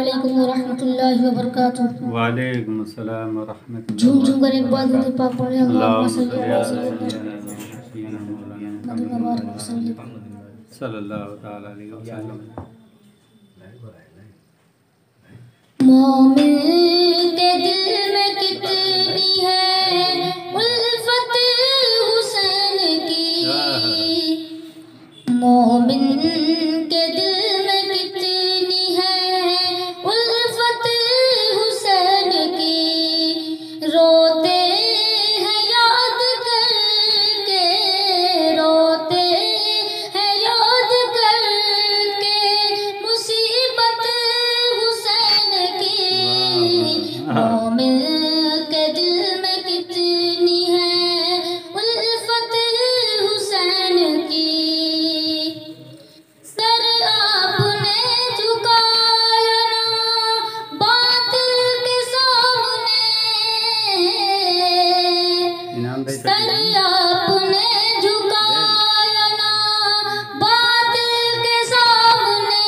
علیکم ورحمۃ اللہ وبرکاتہ۔ وعلیکم السلام ورحمۃ اللہ۔ جھوم جھوم کر ایک بار درود پاک پڑھیں۔ اللہم صلی صلی اللہ علی علیہ وسلم۔ صلی اللہ تعالی علیہ وسلم۔ مومن کے دل میں کتنی ہے الفت حسین کی، مومن کے دل میں کتنی ہے الفت حسین کی، روتے ہیں یاد کر کے، روتے ہیں یاد کر کے مصیبت حسین کی، مومن کے دل میں کتنی ہے الفت حسین کی۔ سر آپ نے جھکایا نا باطل کے سامنے، سر آپ نے جھکایا نا باطل کے سامنے،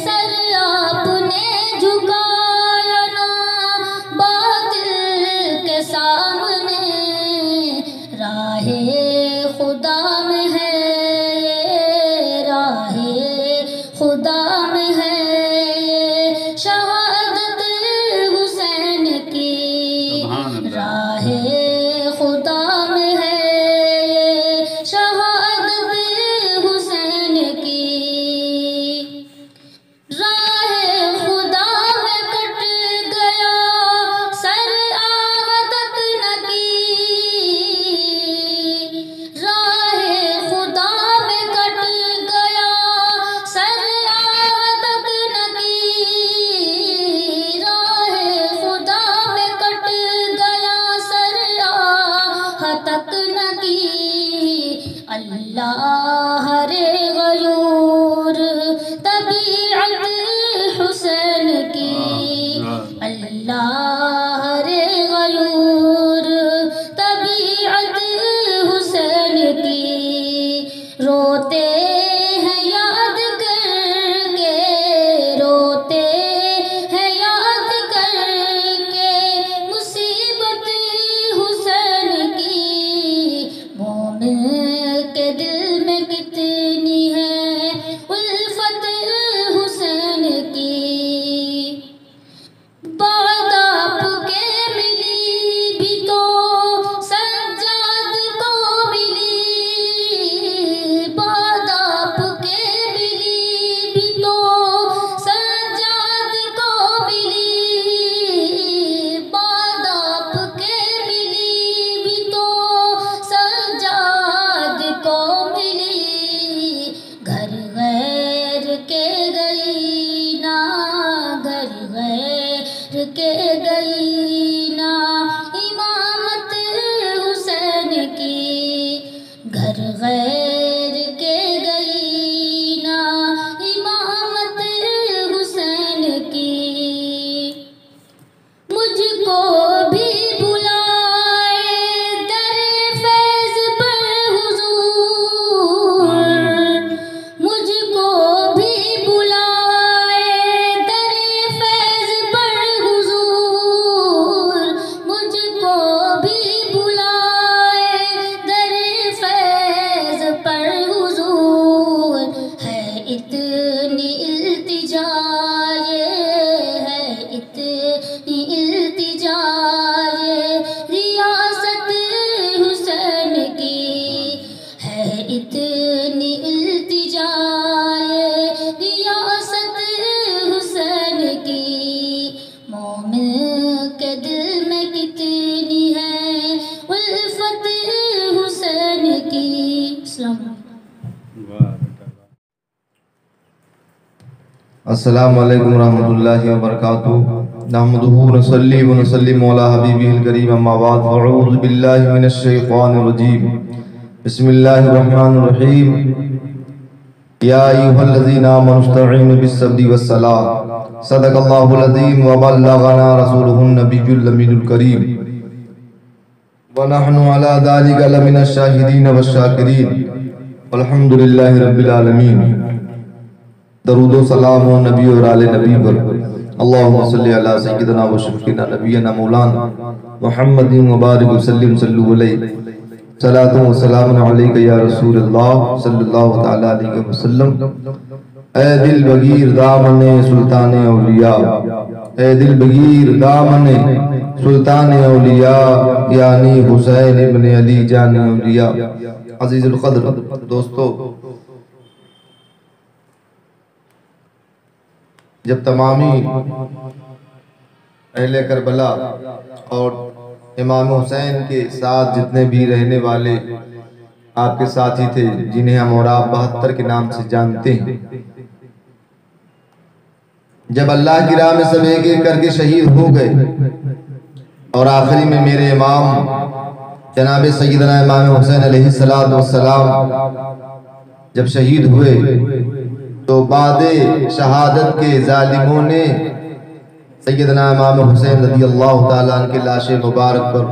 سر آپ نے جھکایا نا باطل کے سامنے، راہ خدا میں ہے، راہ خدا میں ہے شہادت حسین کی، راہ خدا میں ہے شہادت حسین کی، راہ خدا میں کٹ گیا سر آہ تک نہ کی، راہ خدا میں کٹ گیا سر آہ تک نہ کی، راہ خدا میں کٹ گیا سر آہ تک نہ کی، اللہ رے غیور طبیعت حسین کی، اللہ رے غیور طبیعت حسین کی، روتے ہیں یاد کر کے، روتے ہیں یاد کر کے مصیبت حسین کی، مومن کے دل میں کتنی ہے الفت حسین کی، بعد آپ کے ملی بھی تو سجاد کو ملی، بعد آپ کے ملی بھی تو سجاد کو ملی، بعد آپ کے ملی بھی تو سجاد کو ملی، گھر غیر کے گئی نا، گھر غیر کے گئی نا امامت حسین کی، گھر غیر کے گئی نا امامت حسین کی، مجھ کو بھی بلائے در فیض پر حضور، مجھ کو بھی بلائے در فیض پر حضور، مجھ کو بھی بلائے در فیض پر حضور، ہے اتنی التجا، یہ ہے اتنی التجا ریاست حسین کی، ہے اتنی التجا ریاست حسین کی، مومن کے دل میں کتنی ہے الفت حسین کی۔ السلام علیکم۔ السلام علیکم ورحمۃ اللہ وبرکاتہ، نحمدہ ونصلی ونسلم علی حبیبہ الکریم، اما بعد، اعوذ باللہ من الشیطان الرجیم، بسم اللہ الرحمن الرحیم، یا ایھا الذین آمنوا استعینوا بالصبر والصلاۃ، صدق اللہ العظیم وبلغنا رسولہ النبی الامین الکریم، ونحن علی ذلک لمن الشاہدین والشاکرین، والحمد للہ رب العالمین۔ درود و سلام و نبی اور آل نبی پر اللہم صلی علی سیدنا و شفیعنا نبینا مولانا محمد مبارک وسلم صلو علیہ صلاة و سلام علیکہ یا رسول اللہ صلی اللہ تعالی علیہ وسلم۔ اے دل بگیر دامن سلطان اولیاء، اے دل بگیر دامن سلطان اولیاء، یعنی حسین ابن علی جان اولیاء۔ عزیز القدر دوستو، جب تمامی اہل کربلا اور امام حسین کے ساتھ جتنے بھی رہنے والے آپ کے ساتھی تھے، جنہیں ہم اور آپ 72 کے نام سے جانتے ہیں، جب اللہ کی راہ میں سب ایک ایک کر کے شہید ہو گئے اور آخری میں میرے امام جناب سیدنا امام حسین علیہ السلام جب شہید ہوئے تو بعد شہادت کے ظالموں نے سیدنا امام حسین رضی اللہ تعالیٰ عنہ کے لاش مبارک پر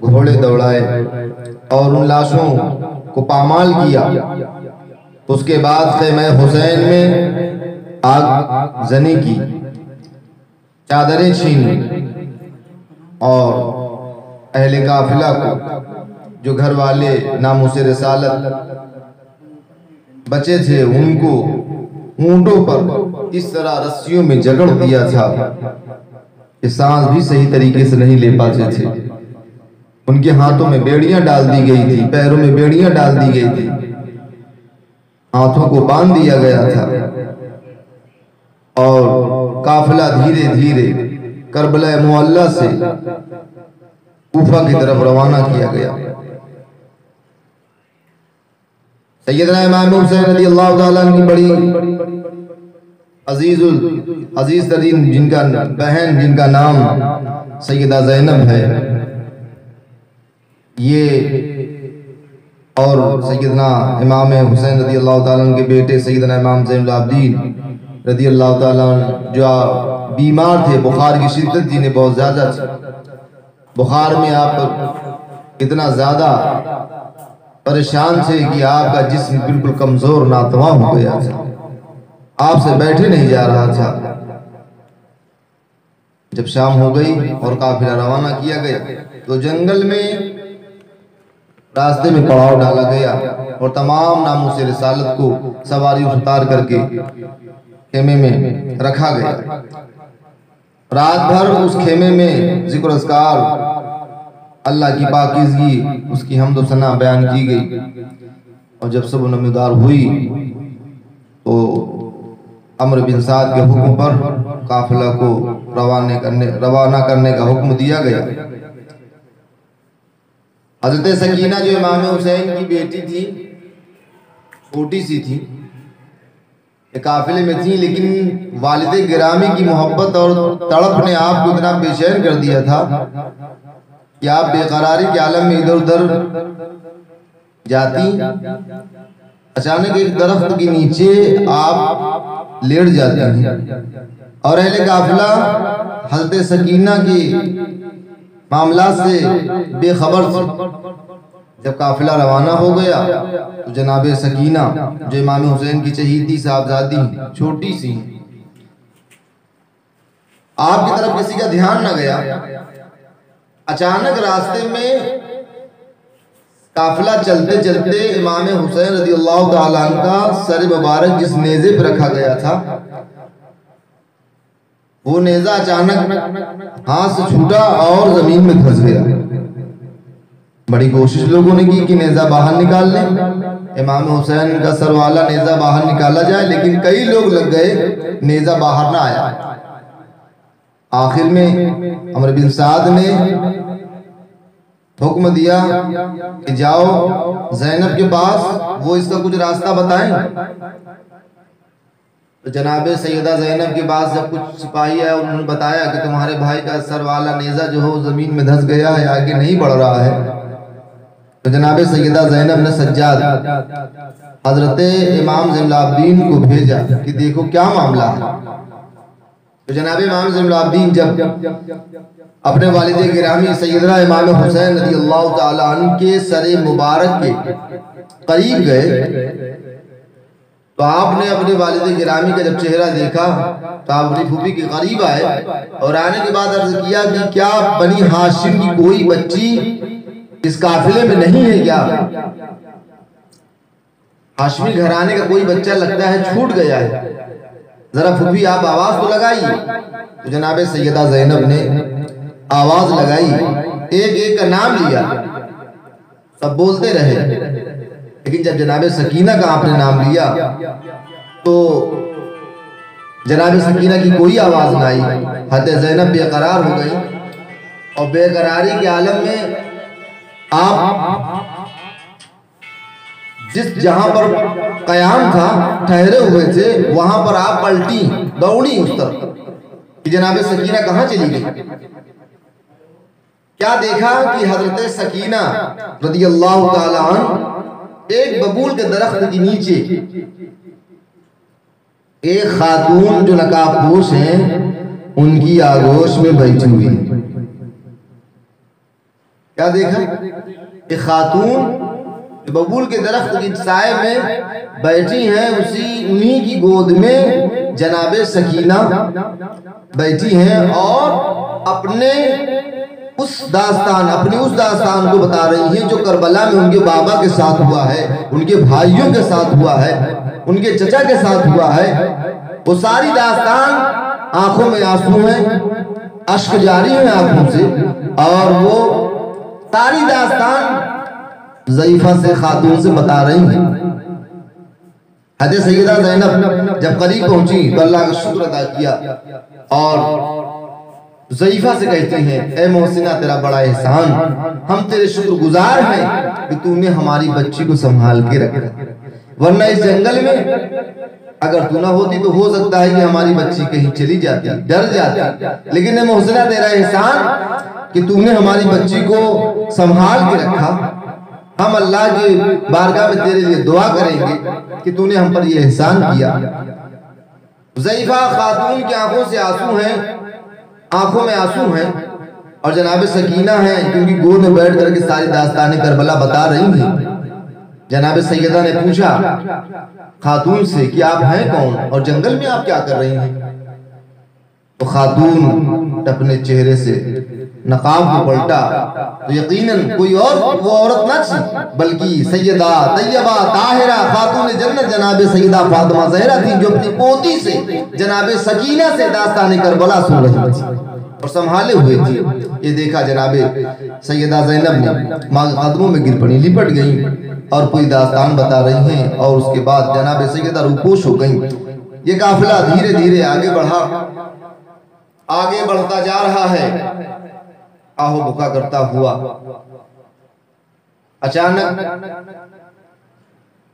گھوڑے دوڑائے اور ان لاشوں کو پامال کیا۔ اس کے بعد خیمہ حسین میں آگ زنی کی، چادریں چھینی اور اہل قافلہ کو، جو گھر والے ناموس رسالت بچے تھے، ان کو اونٹوں پر اس طرح رسیوں میں جگڑ دیا تھا کہ سانس بھی صحیح طریقے سے نہیں لے پاتے تھے۔ ان کے ہاتھوں میں بیڑیاں ڈال دی گئی تھی، پیروں میں بیڑیاں ڈال دی گئی تھی، ہاتھوں کو باندھ دیا گیا تھا، اور قافلہ دھیرے دھیرے کربلا معلی سے کوفہ کی طرف روانہ کیا گیا۔ سیدنا امام حسین رضی اللہ تعالیٰ عنہ کی بڑی عزیز ترین جن کا بہن، جن کا نام سیدہ زینب ہے، یہ اور سیدنا امام حسین رضی اللہ تعالیٰ عنہ کے بیٹے سیدنا امام زین العابدین رضی اللہ تعالیٰ عنہ جو بیمار تھے، بخار کی شدت جنہیں بہت زیادہ تھی، بخار میں آپ اتنا زیادہ پریشان تھے کہ آپ کا جسم بالکل کمزور ناتواں ہو گیا تھا، آپ سے بیٹھے نہیں جا رہا تھا۔ جب شام ہو گئی اور قافلہ روانہ کیا گیا تو جنگل میں راستے میں پڑاؤ ڈالا گیا اور تمام ناموس رسالت کو سواری اتار کر کے خیمے میں رکھا گیا۔ رات بھر اس خیمے میں ذکر اذکار، اللہ کی پاکیزگی، اس کی حمد و ثنا بیان کی گئی، اور جب صبح نمودار ہوئی تو عمرو بن سعد کے حکم پر قافلہ کو روانہ کرنے کا حکم دیا گیا۔ حضرت سکینہ جو امام حسین کی بیٹی تھی، چھوٹی سی تھی، قافلے میں تھی، لیکن والد گرامی کی محبت اور تڑپ نے آپ کو اتنا بے چین کر دیا تھا کہ آپ بے قراری کے عالم میں ادھر ادھر جاتی، اچانک ایک درخت کے نیچے آپ لیٹ جاتے ہیں، اور اہل قافلہ حضرت سکینہ کی معاملات سے بے خبر تھے۔ جب قافلہ روانہ ہو گیا تو جناب سکینہ جو امام حسین کی چہیتی صاحبزادی چھوٹی سی، آپ کی طرف کسی کا دھیان نہ گیا، اچانک راستے میں قافلہ چلتے چلتے امام حسین رضی اللہ تعالیٰ عنہ کا سر مبارک جس نیزے پر رکھا گیا تھا، وہ نیزہ اچانک ہاتھ سے چھوٹا اور زمین میں دھس گیا۔ بڑی کوشش لوگوں نے کی کہ نیزہ باہر نکال لیں، امام حسین کا سر والا نیزہ باہر نکالا جائے، لیکن کئی لوگ لگ گئے، نیزہ باہر نہ آیا۔ آخر میں عمرو بن سعد نے حکم دیا کہ جاؤ زینب کے پاس، وہ اس کا کچھ راستہ بتائیں۔ تو جناب سیدہ زینب کے پاس جب کچھ سپاہی آئے، انہوں نے بتایا کہ تمہارے بھائی کا سر والا نیزہ جو ہے زمین میں دھس گیا ہے، آگے نہیں بڑھ رہا ہے۔ تو جناب سیدہ زینب نے سجاد حضرت امام زین العابدین کو بھیجا کہ دیکھو کیا معاملہ ہے۔ تو جناب امام زین العابدین جب اپنے والد گرامی سیدنا امام حسین رضی اللہ تعالیٰ عنہ کے سر مبارک کے قریب گئے تو آپ نے اپنے والد گرامی کا جب چہرہ دیکھا تو آپ اپنی پھوپھی کے قریب آئے اور آنے کے بعد عرض کیا کہ کیا بنی ہاشم کی کوئی بچی اس قافلے میں نہیں ہے کیا؟ ہاشمی گھرانے کا کوئی بچہ لگتا ہے چھوٹ گیا ہے، ذرا پھوپھی آپ آواز تو لگائیے۔ تو جناب سیدہ زینب نے آواز لگائی، ایک ایک کا نام لیا، سب بولتے رہے، لیکن جب جناب سکینہ کا آپ نے نام لیا تو جناب سکینہ کی کوئی آواز نہ آئی۔ حضرت زینب بے قرار ہو گئی اور بے قراری کے عالم میں آپ جس جہاں پر قیام تھا ٹھہرے ہوئے تھے وہاں پر آپ پلٹی، دوڑی اس طرف کہ جناب سکینہ کہاں چلی گئی۔ کیا دیکھا کہ حضرت سکینہ رضی اللہ تعالی عنہ ایک ببول کے درخت کے نیچے ایک خاتون جو نقاب پوش ہیں ان کی آغوش میں بیٹھی ہوئی۔ کیا دیکھا؟ ایک خاتون ببول کے درخت کی سائے میں بیٹھی ہیں، انہی کی گود میں جناب سکینہ بیٹھی ہیں اور اپنے اس داستان کو بتا رہی ہیں جو کربلا میں ان کے بابا کے ساتھ ہوا ہے، ان کے بھائیوں کے ساتھ ہوا ہے، ان کے چچا کے ساتھ ہوا ہے۔ وہ ساری داستان، آنکھوں میں آنسو ہیں، اشک جاری ہیں آنکھوں سے، اور وہ ساری داستان ضعیفہ سے خاتون سے بتا رہی ہیں۔ حضرت سیدہ زینب جب قریب پہنچی تو اللہ کا شکر ادا کیا اور ضعیفہ سے کہتی ہیں، اے محسنہ تیرا بڑا احسان، ہم تیرے شکر گزار ہیں کہ تو نے ہماری بچی کو سنبھال کے رکھا، ورنہ اس جنگل میں اگر تو نہ ہوتی تو ہو سکتا ہے کہ ہماری بچی کہیں چلی جاتی، ڈر جاتی، لیکن اے محسنہ تیرا احسان کہ تو نے ہماری بچی کو سنبھال کے رکھا۔ ہم اللہ کی بارگاہ میں تیرے لیے دعا کریں گے کہ تو نے ہم پر یہ احسان کیا۔ ضعیفہ خاتون کی آنکھوں سے آنسو ہیں، آنکھوں میں آنسو ہیں، اور جناب سکینہ ہیں کیونکہ گود میں بیٹھ کر کے ساری داستان کربلا بتا رہی ہیں۔ جناب سیدہ نے پوچھا خاتون سے کہ آپ ہیں کون اور جنگل میں آپ کیا کر رہی ہیں؟ تو خاتون اپنے چہرے سے نقاب کو پلٹا تو یقیناً کوئی اور وہ عورت نہ تھی بلکہ سیدہ طیبہ طاہرہ خاتون جنت جناب سیدہ فاطمہ زہرا تھی، جو اپنی پوتی سے جناب سکینہ سے داستان کربلا سن رہی تھی اور سنبھالے ہوئے تھی۔ یہ دیکھا جناب سیدہ زینب نے ماں کے قدموں میں گر پڑی، لپٹ گئی اور کوئی داستان بتا رہی ہیں، اور اس کے بعد جناب سیدہ روپوش ہو گئی۔ یہ قافلہ دھیرے دھیرے آگے بڑھتا جا رہا ہے، آہو بکا کرتا ہوا اچانک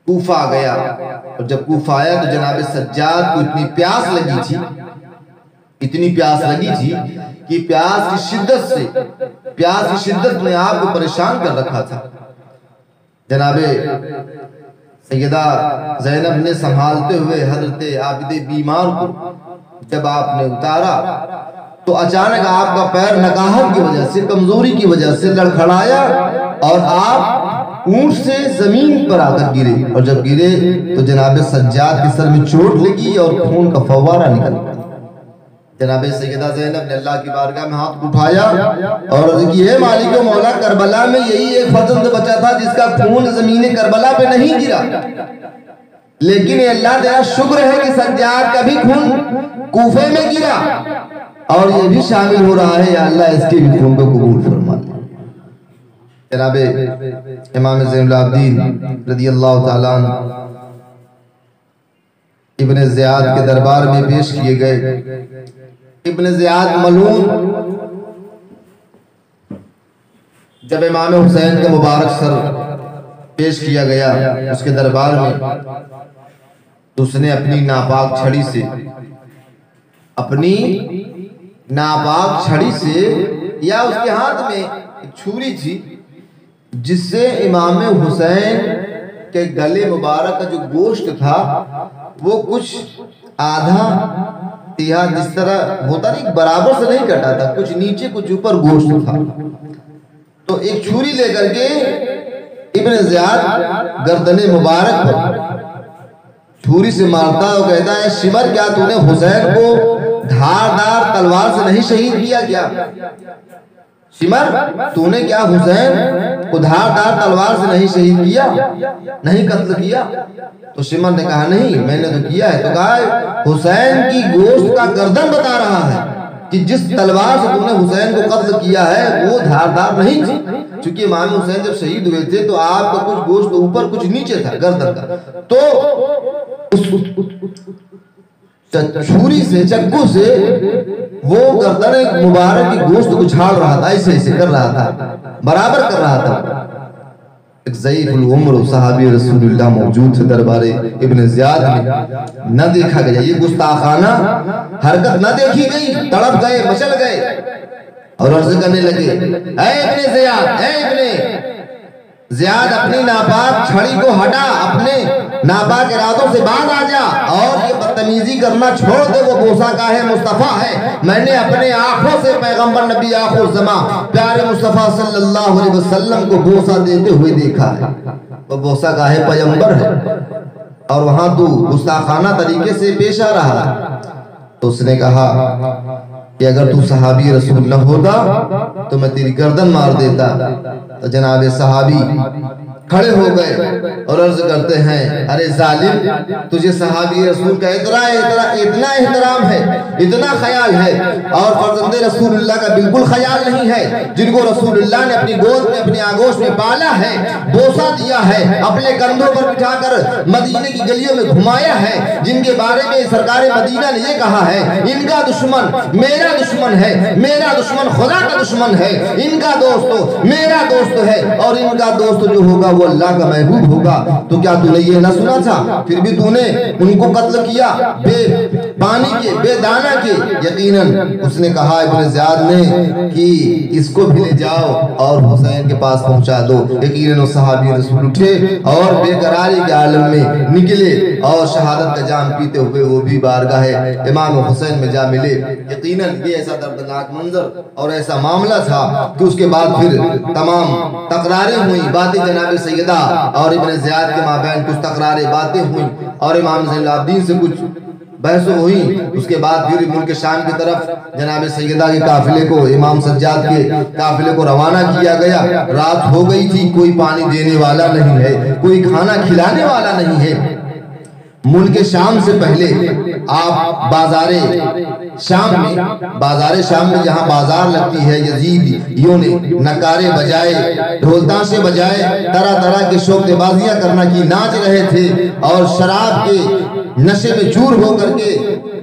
کوفہ آ گیا، اور جب کوفہ آیا تو جناب سجاد کو اتنی پیاس لگی تھی کہ پیاس کی شدت نے آپ کو پریشان کر رکھا تھا۔ جناب سیدہ زینب نے سنبھالتے ہوئے حضرت عابد بیمار کو جب آپ نے اتارا تو اچانک آپ کا پیر نکاہت کی وجہ سے، کمزوری کی وجہ سے لڑکھڑایا اور آپ اونٹ سے زمین پر آ کر گرے، اور جب گرے تو جناب سجاد کے سر میں چوٹ لگی اور خون کا فوارہ نکل گیا۔ جناب سیدہ زینب نے اللہ کی بارگاہ میں ہاتھ اٹھایا اور عرض کی، اے مالک و مولا، کربلا میں یہی ایک فرزند بچا تھا جس کا خون زمین کربلا پہ نہیں گرا، لیکن اللہ تیرا شکر ہے کہ سجاد کا بھی خون کوفے میں گرا اور یہ بھی شامل ہو رہا ہے، یا اللہ اس کے بھی خون کو قبول فرما دے۔ جناب امام زین العابدین رضی اللہ تعالیٰ عنہ ابن زیاد کے دربار میں پیش کیے گئے۔ ابن زیاد ملعون جب امام حسین کا مبارک سر پیش کیا گیا اس کے دربار میں، تو اس نے اپنی ناپاک چھڑی سے یا اس کے ہاتھ میں ایک چھری تھی جس سے امام حسین کے گلے مبارک کا جو گوشت تھا وہ کچھ آدھا تیہا، جس طرح ہوتا نہیں برابر سے نہیں کٹا تھا، کچھ نیچے کچھ اوپر گوشت تھا، تو ایک چھری لے کر کے ابن زیاد گردن مبارک پر چھری سے مارتا ہے اور کہتا ہے شمر کیا تو نے حسین کو دھاردار تلوار سے نہیں شہید کیا کیا؟ شمر تو نے کیا حسین کو دھاردار تلوار سے نہیں شہید کیا، نہیں قتل کیا؟ تو شمر نے کہا نہیں میں نے تو کیا ہے۔ تو کہا حسین کی گوشت کا گردن بتا رہا ہے کہ جس تلوار سے تم نے حسین کو قتل کیا ہے وہ دھاردار نہیں تھی، چونکہ امام حسین جب شہید ہوئے تھے تو آپ کا کچھ گوشت اوپر کچھ نیچے تھا گردن کا، تو چھری سے چکو سے وہ گردن مبارک کی گوشت کو جھاڑ رہا تھا، ایسے ایسے کر رہا تھا، برابر کر رہا تھا۔ ایک ضعیف العمر صحابی رسول اللہ موجود تھے دربار ابن زیاد میں، نہ دیکھا گیا یہ گستاخانہ حرکت، نہ دیکھی گئی، تڑپ گئے، مچل گئے اور عرض کرنے لگے اے ابن زیاد، اے ابن زیاد اپنی ناپاک چھڑی کو ہٹا، اپنے ناپاک ارادوں سے باز آ جا اور یہ بدتمیزی کرنا چھوڑ دے، وہ بوسہ کا ہے مصطفیٰ ہے، میں نے اپنے آنکھوں سے پیغمبر نبی آخر الزمان پیارے مصطفیٰ صلی اللہ علیہ وسلم کو بوسہ دیتے ہوئے دیکھا ہے، وہ بوسہ کا ہے پیغمبر ہے اور وہاں تو گستاخانہ طریقے سے پیش آ رہا ہے۔ تو اس نے کہا کہ اگر تو صحابی رسول نہ ہوتا تو میں تیری گردن مار دیتا۔ تو جناب صحابی کھڑے ہو گئے اور عرض کرتے ہیں ارے ظالم، تجھے صحابی رسول کا اتنا احترام ہے، اتنا خیال ہے، اور فرزند رسول اللہ کا بالکل خیال نہیں ہے، جن کو رسول اللہ نے اپنی گود میں اپنی آغوش میں پالا ہے، بوسہ دیا ہے، اپنے کندھوں پر بٹھا کر مدینے کی گلیوں میں گھمایا ہے، جن کے بارے میں سرکار مدینہ نے یہ کہا ہے ان کا دشمن میرا دشمن ہے، میرا دشمن خدا کا دشمن ہے، ان کا دوست میرا دوست ہے، اور ان کا دوست جو ہوگا وہ اللہ کا محبوب ہوگا۔ تو کیا تو نے یہ نہ سنا تھا؟ پھر بھی تو نے ان کو قتل کیا بے پانی کے، بے دانہ کے۔ یقیناً اس نے کہا ابن زیاد نے کہ اس کو بھی لے جاؤ اور حسین کے پاس پہنچا دو۔ یقیناً وہ صحابی رسول اٹھے اور بے قراری کے عالم میں نکلے اور شہادت کا جام پیتے ہوئے وہ بھی بارگاہ امام حسین میں جا ملے۔ یقیناً یہ ایسا دردناک منظر اور ایسا معاملہ تھا کہ اس کے بعد پھر تمام تقراریں ہوئیں، باتیں جناب سیدہ اور ابن زیاد کے مابین کچھ تقراریں باتیں ہوئیں اور امام زین العابدین سے کچھ بحث ہوئی۔ اس کے بعد پھر ملک شام کی طرف جناب سیدہ کے قافلے کو، امام سجاد کے قافلے کو روانہ کیا گیا۔ رات ہو گئی تھی، کوئی پانی دینے والا نہیں ہے، کوئی کھانا کھلانے والا نہیں ہے۔ ملک شام سے پہلے آپ بازار شام میں جہاں بازار لگتی ہے، یزیدیوں نے نکارے بجائے، ڈھول تاشے بجائے، طرح طرح کے شوق بازیاں کرنا کی ناچ رہے تھے اور شراب کے نشے میں چور ہو کر کے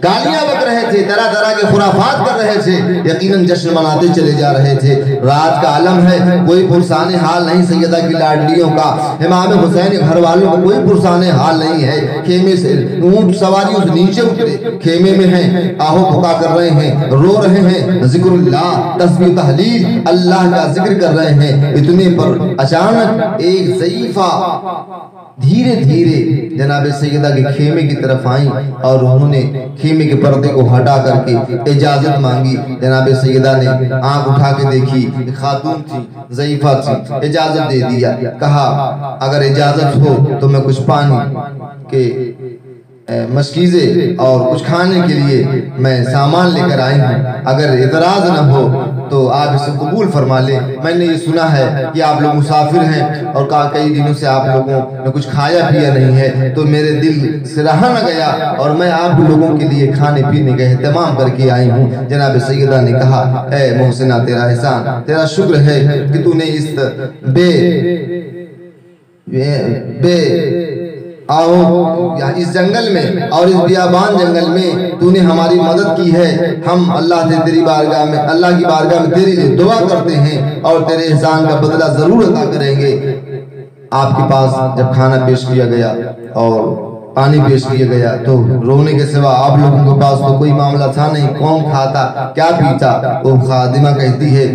گالیاں بک رہے تھے، طرح طرح کے خرافات کر رہے تھے، یقیناً جشن مناتے چلے جا رہے تھے۔ رات کا عالم ہے، کوئی پرسان حال نہیں سیدہ کی لاڈلیوں کا، امام حسین گھر والوں کا کوئی پرسان حال نہیں ہے۔ خیمے سے اونٹ سواریوں سے نیچے اترے، خیمے میں ہیں، آہو بھکا کر رہے ہیں، رو رہے ہیں، ذکر اللہ، تسبیح تحلیل، اللہ کا ذکر کر رہے ہیں۔ اتنے پر اچانک ایک ضعیفہ دھیرے دھیرے جناب سیدہ کے خیمے کی طرف آئیں اور انہوں نے خیمے کے پردے کو ہٹا کر کے اجازت مانگی۔ جناب سیدہ نے آنکھ اٹھا کے دیکھی، خاتون تھی، ضعیفہ تھی، اجازت دے دیا، کہا اگر اجازت ہو تو میں کچھ پانی کے مشکیزے اور کچھ کھانے کے لیے میں سامان لے کر آئی ہوں، اگر اعتراض نہ ہو تو آپ اسے قبول فرما لیں۔ میں نے یہ سنا ہے کہ آپ لوگ مسافر ہیں اور کئی دنوں سے آپ لوگوں نے کچھ کھایا پیا نہیں ہے، تو میرے دل سے رہا نہ گیا اور میں آپ لوگوں کے لیے کھانے پینے کا اہتمام کر کے آئی ہوں۔ جناب سیدہ نے کہا اے محسنہ تیرا احسان، تیرا شکر ہے کہ تو نے اس اس جنگل میں اور اس بیابان جنگل میں تو نے ہماری مدد کی ہے۔ ہم اللہ سے تیری بارگاہ میں، اللہ کی بارگاہ میں تیری دعا کرتے ہیں اور تیرے احسان کا بدلہ ضرور عطا کریں گے۔ آپ کے پاس جب کھانا پیش کیا گیا اور پانی پیش کیا گیا تو رونے کے سوا آپ لوگوں کے پاس تو کوئی معاملہ تھا نہیں، کون کھاتا کیا پیتا؟ وہ خادمہ کہتی ہے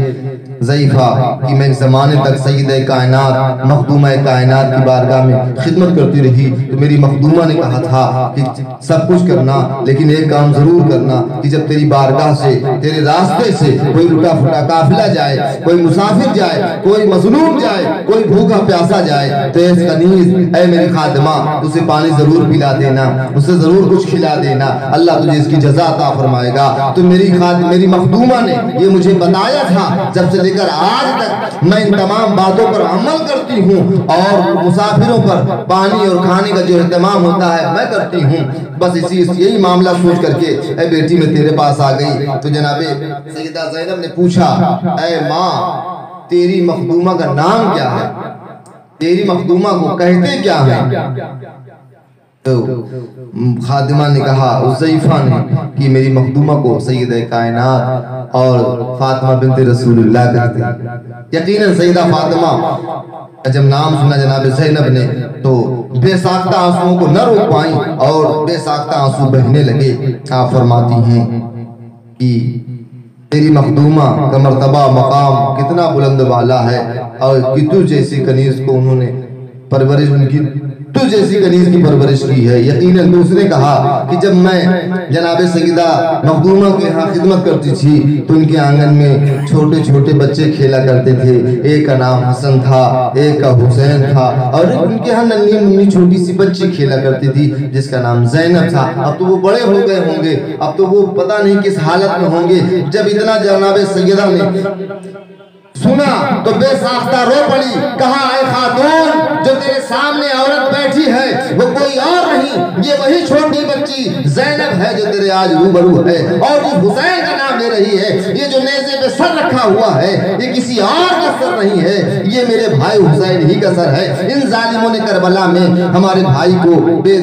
ضعیفہ کہ میں ایک زمانے تک سیدہ کائنات مخدومہ کائنات کی بارگاہ میں خدمت کرتی رہی، تو میری مخدومہ نے کہا تھا کہ سب کچھ کرنا لیکن ایک کام ضرور کرنا کہ جب تیری بارگاہ سے تیرے راستے سے کوئی رکا پھٹا قافلہ جائے، کوئی مسافر جائے، کوئی مظلوم جائے، کوئی بھوکا پیاسا جائے، تو اے کنیز، اے میری خادمہ، اسے پانی ضرور پلا دینا، اسے ضرور کچھ کھلا دینا، اللہ تجھے اس کی جزا عطا فرمائے گا۔ تو میری مخدومہ نے یہ مجھے بتایا تھا، جب سے لے کر آج تک میں ان تمام باتوں پر عمل کرتی ہوں، اور مسافروں پر پانی اور کھانے کا جو اہتمام ہوتا ہے میں کرتی ہوں۔ بس یہی معاملہ سوچ کر کے اے بیٹی میں تیرے پاس آ گئی۔ تو جناب سیدہ زینب نے پوچھا، اے ماں، تیری مخدومہ کا نام کیا ہے؟ تیری مخدومہ کو کہتے کیا ہے؟ تو خادمہ نے کہا، ضعیفہ نے، کہ میری مخدومہ کو سیدہ کائنات اور فاطمہ بنت رسول اللہ کہتے ہیں۔ یقیناً سیدہ فاطمہ جب نام سنا جناب زینب نے تو بے ساختہ آنسوؤں کو نہ روک پائیں اور بے ساختہ آنسو بہنے لگے۔ آپ فرماتی ہیں کہ تیری مخدومہ کا مرتبہ مقام کتنا بلند والا ہے، اور کہ تو جیسی کنیز کو انہوں نے پرورش، ان کی تو جیسی کنیز کی پرورش کی ہے۔ یقیناً تو اس نے کہا کہ جب میں جناب سیدہ مخدومہ کے ہاں خدمت کرتی تھی تو ان کے آنگن میں چھوٹے چھوٹے بچے کھیلا کرتے تھے، ایک کا نام حسن تھا، ایک کا حسین تھا، اور ان کے ہاں ننھی منھی چھوٹی سی بچی کھیلا کرتی تھی جس کا نام زینب تھا۔ اب تو وہ بڑے ہو گئے ہوں گے، اب تو وہ پتہ نہیں کس حالت میں ہوں گے۔ جب اتنا جناب سیدہ نے سنا تو بے ساختہ رو پڑی، کہا، اے خاتون، جو تیرے سامنے عورت بیٹھی ہے وہ کوئی اور نہیں، یہ وہی چھوٹی بچی زینب ہے جو تیرے آج روبرو ہے، اور جو حسین کا نام لے رہی ہے، یہ جو نیزے پہ سر رکھا ہوا ہے، یہ کسی اور کا سر نہیں ہے، یہ میرے بھائی حسین ہی کا سر ہے۔ ان ظالموں نے کربلا میں ہمارے بھائی کو بے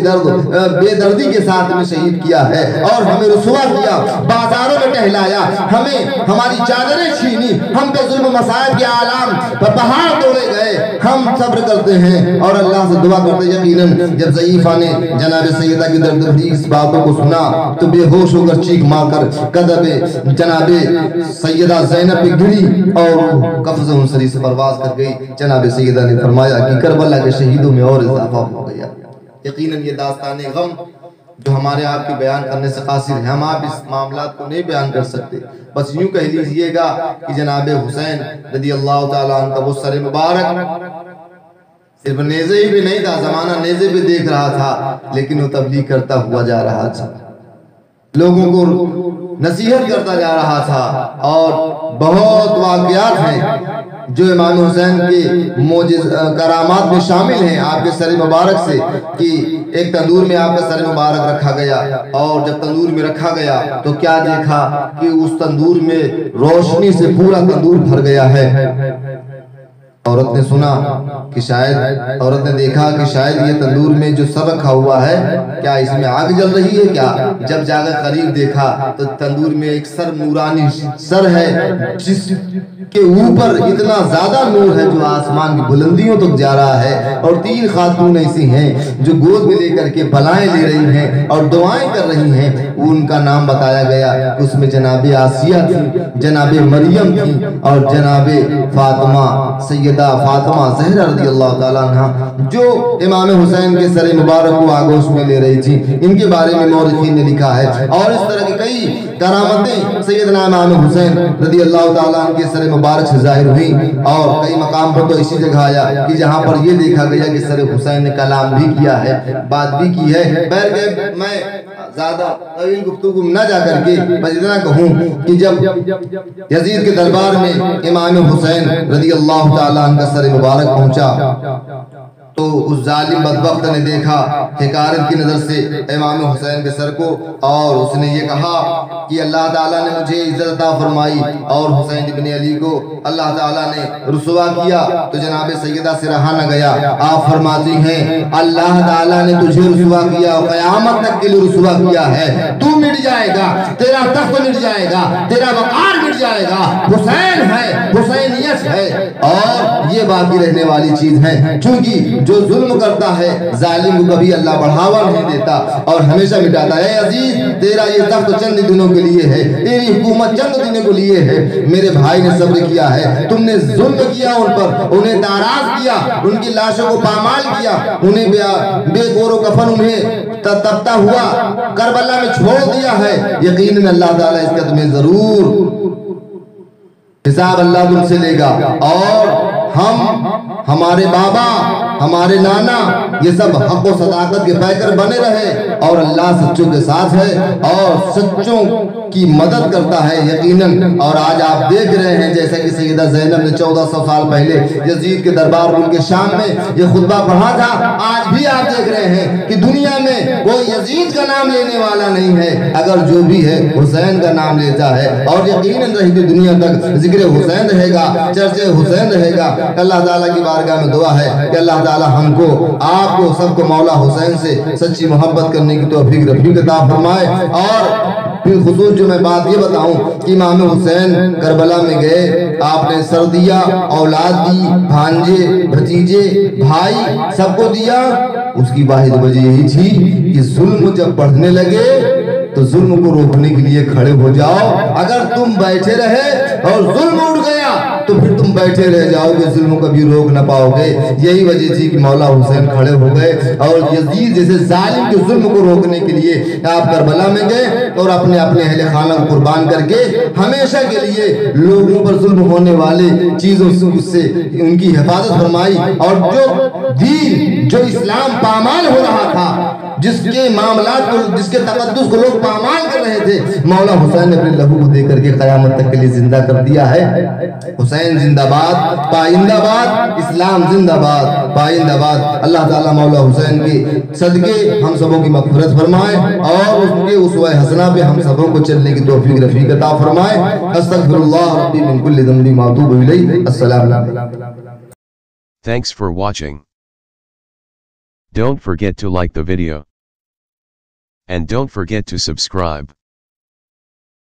دردی کے ساتھ میں شہید کیا ہے، اور ہمیں رسوا کیا، بازاروں میں ٹہلایا، ہمیں ہماری چادریں چھینی، ہم پہ ظلم مسائب کے عالم پر پہاڑ توڑے گئے۔ ہم صبر کرتے ہیں اور اللہ سے دعا کرتے ہیں۔ یقیناً جب ضعیفہ نے جناب سیدہ کی درد بھری اس باتوں کو سنا تو بے ہوش ہو کر چیخ مار کر قدم جناب سیدہ زینب پہ گری اور قفز انصری سے پرواز کر گئی۔ جناب سیدہ نے فرمایا کہ کربلا کے شہیدوں میں اور اضافہ ہو گیا۔ یقیناً یہ داستان غم جو ہمارے آپ کے بیان کرنے سے قاصر ہے، ہم آپ اس معاملات کو نہیں بیان کر سکتے، بس یوں کہہ لیجئے گا کہ جناب حسین رضی اللہ تعالیٰ عنہ کا وہ سر مبارک صرف نیزے ہی بھی نہیں تھا، زمانہ نیزے بھی دیکھ رہا تھا، لیکن وہ تبلیغ کرتا ہوا جا رہا تھا، لوگوں کو نصیحت کرتا جا رہا تھا، اور بہت واقعات ہیں جو امام حسین کے کرامات میں شامل ہیں آپ کے سر مبارک سے، کہ ایک تندور میں آپ کا سر مبارک رکھا گیا، اور جب تندور میں رکھا گیا تو کیا دیکھا کہ اس تندور میں روشنی سے پورا تندور بھر گیا ہے۔ عورت نے سنا کہ شاید، عورت نے دیکھا کہ شاید یہ تندور میں جو سر رکھا ہوا ہے کیا اس میں آگ جل رہی ہے کیا؟ جب جا کر قریب دیکھا تو تندور میں ایک سر نورانی سر ہے جس کے اوپر اتنا زیادہ نور ہے جو آسمان کی بلندیوں تک جا رہا ہے، اور 3 خاتون ایسی ہیں جو گود میں لے کر کے بلائیں لے رہی ہیں اور دعائیں کر رہی ہیں۔ ان کا نام بتایا گیا، اس میں جناب آسیہ تھی، جناب مریم تھی، اور جناب فاطمہ، سیدہ فاطمہ زہرا رضی اللہ تعالیٰ عنہ، جو امام حسین کے سر مبارک کو آگوش میں لے رہی تھی۔ ان کے بارے میں مورخین نے لکھا ہے، اور اس طرح کی کئی کرامتیں سیدنا امام حسین رضی اللہ تعالیٰ عنہ کے سر مبارک سے ظاہر ہوئی، اور کئی مقام پر تو اسی جگہ آیا کہ جہاں پر یہ دیکھا گیا کہ سر حسین نے کلام بھی کیا ہے، بات بھی کی ہے۔ بہرکیف میں زیادہ طویل گفتگو نہ جا کر کے بس اتنا کہوں کہ جب یزید کے دربار میں امام حسین رضی اللہ تعالیٰ عنہ کا سر مبارک پہنچا تو اس ظالم بدبخت نے دیکھا حقارت کی نظر سے امام حسین کے سر کو، اور اس نے یہ کہا کہ اللہ تعالیٰ نے مجھے عزت عطا فرمائی اور حسین ابن علی کو اللہ تعالیٰ نے رسوا کیا تو جناب سیدہ سے رہا نہ گیا۔ آپ فرماتی ہیں اللہ تعالیٰ نے تجھے رسوا کیا اور قیامت تک کے لیے رسوا کیا ہے، تو مٹ جائے گا، تیرا تخت مٹ جائے گا، تیرا وقار مٹ جائے گا، حسین ہے، حسینیت ہے، اور یہ باقی رہنے والی چیز ہے، چونکہ جو ظلم کرتا ہے ظالم کو کبھی اللہ بڑھاوا نہیں دیتا اور ہمیشہ مٹاتا ہے۔ اے عزیز تیرا یہ تخت چند دنوں کے لیے ہے، تیری حکومت چند دنوں کے لیے ہے۔ میرے بھائی نے صبر کیا ہے، تم نے ظلم کیا ان پر، انہیں ناراض کیا، ان کی لاشوں کو پامال کیا، انہیں بے گور و کفن انہیں تپتا ہوا کربلا میں چھوڑ دیا ہے۔ یقیناً اللہ تعالیٰ اس کا تمہیں ضرور حساب اللہ تم سے لے گا، اور ہم، ہمارے بابا، ہمارے نانا، یہ سب حق و صداقت کے پیکر بنے رہے، اور اللہ سچوں کے ساتھ ہے اور سچوں کی مدد کرتا ہے یقیناً۔ اور آج آپ دیکھ رہے ہیں جیسا کہ سیدہ زینب نے 1400 سال پہلے یزید کے دربار ملک شام میں یہ خطبہ پڑھا تھا، آج بھی آپ دیکھ رہے ہیں کہ دنیا میں کوئی یزید کا نام لینے والا نہیں ہے، اگر جو بھی ہے حسین کا نام لیتا ہے، اور یقیناً رہتی دنیا تک ذکر حسین رہے گا، چرچے حسین رہے گا۔ اللہ تعالیٰ کی بارگاہ میں دعا ہے کہ اللہ تعالیٰ ہم کو، آپ کو، سب کو مولا حسین سے سچی محبت کرنے کی توفیق رفیق عطا فرمائے۔ اور بالخصوص جو میں بات یہ بتاؤں کہ امام حسین کربلا میں گئے، آپ نے سر دیا، اولاد دی، بھانجے، بھتیجے، بھائی سب کو دیا۔ اس کی واحد وجہ یہی تھی کہ ظلم جب بڑھنے لگے تو ظلم کو روکنے کے لیے کھڑے ہو جاؤ۔ اگر تم بیٹھے رہے اور ظلم اٹھ گیا تو پھر تم بیٹھے رہ جاؤ گے، ظلم کو کبھی روک نہ پاؤ گے۔ یہی وجہ تھی کہ مولا حسین کھڑے ہو گئے اور یزید جیسے ظالم کے ظلم کو روکنے کے لیے آپ کربلا میں گئے اور اپنے اہل خانہ کو قربان کر کے ہمیشہ کے لیے لوگوں پر ظلم ہونے والے چیزوں سے ان کی حفاظت فرمائی۔ اور جو دین، جو اسلام پامال ہو رہا تھا، جس کے معاملات کو، جس کے تقدس کو لوگ پامال کر رہے تھے، مولا حسین نے اپنے لہو کو دے کر کے قیامت تک کے لیے زندہ کر دیا ہے۔ حسین زندہ باد، پائندہ باد، اسلام زندہ باد، پائندہ باد۔ اللہ تعالیٰ مولا حسین کے صدقے ہم سبوں کی مغفرت فرمائے اور اس کے اسوہ حسنہ پہ ہم سبوں کو چلنے کی توفیق رفیق عطا فرمائے۔ استغفر اللہ ربی من کل ذنب واتوب الیہ۔ السلام علیکم۔ Thanks for watching. Don't forget to like the video. And don't forget to subscribe.